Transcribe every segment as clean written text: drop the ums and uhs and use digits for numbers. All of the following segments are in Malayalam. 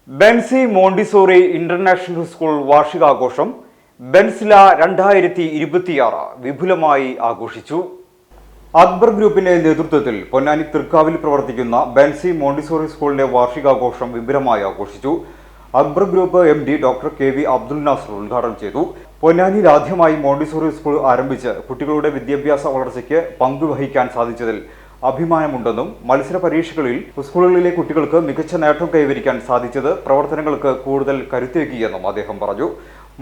Benzy Montessori international school വാർഷികാഘോഷം Benzila 2026 വിപുലമായി ആഘോഷിച്ചു. അക്ബർ ഗ്രൂപ്പിന്റെ നേതൃത്വത്തിൽ പൊന്നാനി തൃക്കാവിൽ പ്രവർത്തിക്കുന്ന ബെൻസി മോണ്ടിസോറി സ്കൂളിന്റെ വാർഷികാഘോഷം വിപുലമായി ആഘോഷിച്ചു. Akbar group MD doctor KV Abdul Nasar ഉദ്ഘാടനം ചെയ്തു. പൊന്നാനിയിൽ ആദ്യമായി മോണ്ടിസോറി സ്കൂൾ ആരംഭിച്ച് കുട്ടികളുടെ വിദ്യാഭ്യാസ വളർച്ചയ്ക്ക് പങ്കുവഹിക്കാൻ സാധിച്ചതിൽ അഭിമാനമുണ്ടെന്നും മത്സര പരീക്ഷകളിൽ സ്കൂളുകളിലെ കുട്ടികൾക്ക് മികച്ച നേട്ടം കൈവരിക്കാൻ സാധിച്ചത് പ്രവർത്തനങ്ങൾക്ക് കൂടുതൽ കരുത്തേകിയെന്നും അദ്ദേഹം പറഞ്ഞു.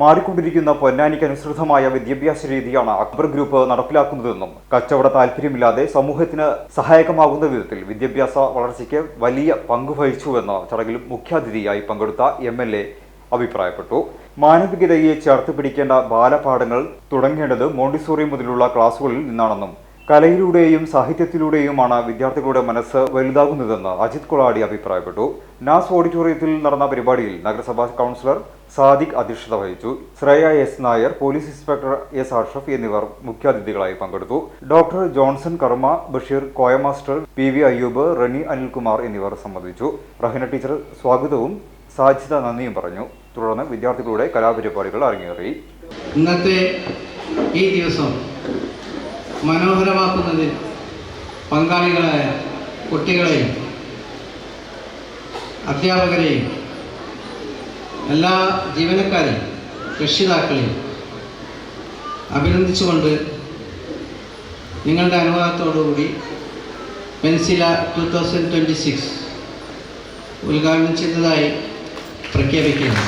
മാറിക്കൊണ്ടിരിക്കുന്ന പൊന്നാനിക്ക് അനുസൃതമായ വിദ്യാഭ്യാസ രീതിയാണ് അക്ബർ ഗ്രൂപ്പ് നടപ്പിലാക്കുന്നതെന്നും കച്ചവട താല്പര്യമില്ലാതെ സമൂഹത്തിന് സഹായകമാകുന്ന വിധത്തിൽ വിദ്യാഭ്യാസ വളർച്ചയ്ക്ക് വലിയ പങ്കുവഹിച്ചുവെന്ന് ചടങ്ങിൽ മുഖ്യാതിഥിയായി പങ്കെടുത്ത MLA അഭിപ്രായപ്പെട്ടു. മാനവികതയെ ചേർത്ത് പിടിക്കേണ്ട ബാലപാഠങ്ങൾ തുടങ്ങേണ്ടത് മോണ്ടിസോറി മുതലുള്ള ക്ലാസുകളിൽ നിന്നാണെന്നും കലയിലൂടെയും സാഹിത്യത്തിലൂടെയുമാണ് വിദ്യാർത്ഥികളുടെ മനസ്സ് വലുതാകുന്നതെന്ന് അജിത് കൊളാടി അഭിപ്രായപ്പെട്ടു. നാസ് ഓഡിറ്റോറിയത്തിൽ നടന്ന പരിപാടിയിൽ നഗരസഭാ കൗൺസിലർ സാദിഖ് അധ്യക്ഷത വഹിച്ചു. Shreya S. Nair, police inspector S. Ashraf എന്നിവർ മുഖ്യാതിഥികളായി പങ്കെടുത്തു. ഡോക്ടർ ജോൺസൺ കർമ്മ, ബഷീർ കോയ മാസ്റ്റർ, PV അയ്യൂബ്, റണി അനിൽകുമാർ എന്നിവർ സംബന്ധിച്ചു. റഹിന ടീച്ചർ സ്വാഗതവും സാജിദ നന്ദിയും പറഞ്ഞു. തുടർന്ന് വിദ്യാർത്ഥികളുടെ കലാപരിപാടികൾ അരങ്ങേറി. ഇന്നത്തെ ഈ ദിവസം മനോഹരമാക്കുന്നതിൽ പങ്കാളികളായ കുട്ടികളെയും അധ്യാപകരെയും എല്ലാ ജീവനക്കാരെയും രക്ഷിതാക്കളെയും അഭിനന്ദിച്ചുകൊണ്ട് നിങ്ങളുടെ അനുവാദത്തോടുകൂടി ബെൻസില 2026 ഉദ്ഘാടനം ചെയ്തതായി പ്രഖ്യാപിക്കുന്നു.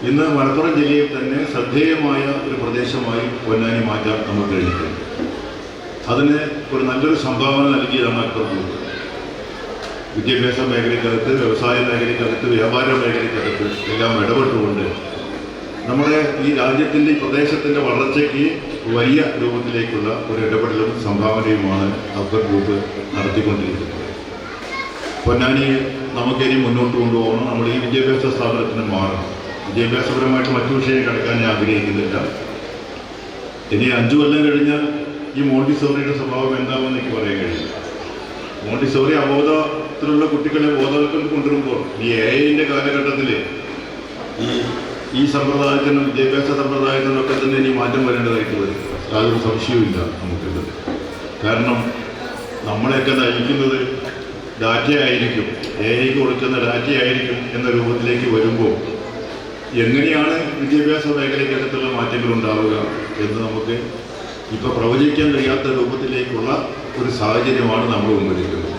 ഇന്ന് മലപ്പുറം ജില്ലയിൽ തന്നെ ശ്രദ്ധേയമായ ഒരു പ്രദേശമായി പൊന്നാനി മാറ്റാൻ നമുക്ക് കഴിഞ്ഞിട്ടുണ്ട്. അതിന് ഒരു നല്ലൊരു സംഭാവന നൽകിയതാണ് അക്ബർ ഗ്രൂപ്പ്. വിദ്യാഭ്യാസ മേഖലയ്ക്കകത്ത്, വ്യവസായ മേഖലയ്ക്കകത്ത്, വ്യാപാര മേഖലയ്ക്കകത്ത് എല്ലാം ഇടപെട്ടുകൊണ്ട് നമ്മുടെ ഈ രാജ്യത്തിൻ്റെ ഈ പ്രദേശത്തിൻ്റെ വളർച്ചയ്ക്ക് വലിയ രൂപത്തിലേക്കുള്ള ഒരു ഇടപെടലും സംഭാവനയുമാണ് അക്ബർ ഗ്രൂപ്പ് നടത്തിക്കൊണ്ടിരിക്കുന്നത്. പൊന്നാനി നമുക്കിനി മുന്നോട്ട് കൊണ്ടുപോകണം. നമ്മൾ ഈ വിദ്യാഭ്യാസ സ്ഥാപനത്തിന് മാറണം. വിദ്യാഭ്യാസപരമായിട്ട് മറ്റു വിഷയം കിടക്കാൻ ഞാൻ ആഗ്രഹിക്കുന്നില്ല. ഇനി 5 കൊല്ലം കഴിഞ്ഞാൽ ഈ മോണ്ടിസോറിയുടെ സ്വഭാവം എന്താണെന്ന് എനിക്ക് പറയാൻ കഴിയില്ല. മോണ്ടിസോറി അബോധത്തിലുള്ള കുട്ടികളെ ബോധവൽക്കരണം കൊണ്ടുവരുമ്പോൾ ഈ AI-ൻ്റെ കാലഘട്ടത്തിൽ ഈ സമ്പ്രദായത്തിനും വിദ്യാഭ്യാസ സമ്പ്രദായത്തിനൊക്കെ തന്നെ ഇനി മാറ്റം വരേണ്ടതായിട്ട് വരും. യാതൊരു സംശയവുമില്ല നമുക്കിത്. കാരണം നമ്മളെയൊക്കെ നയിക്കുന്നത് ഡാറ്റയായിരിക്കും, AI-ക്ക് കൊടുക്കുന്ന ഡാറ്റയായിരിക്കും എന്ന രൂപത്തിലേക്ക് വരുമ്പോൾ എങ്ങനെയാണ് വിദ്യാഭ്യാസ മേഖലയ്ക്കകത്തുള്ള മാറ്റങ്ങൾ ഉണ്ടാവുക എന്ന് നമുക്ക് ഇപ്പോൾ പ്രവചിക്കാൻ കഴിയാത്ത രൂപത്തിലേക്കുള്ള ഒരു സാഹചര്യമാണ് നമ്മൾ മുമ്പിലിരിക്കുന്നത്.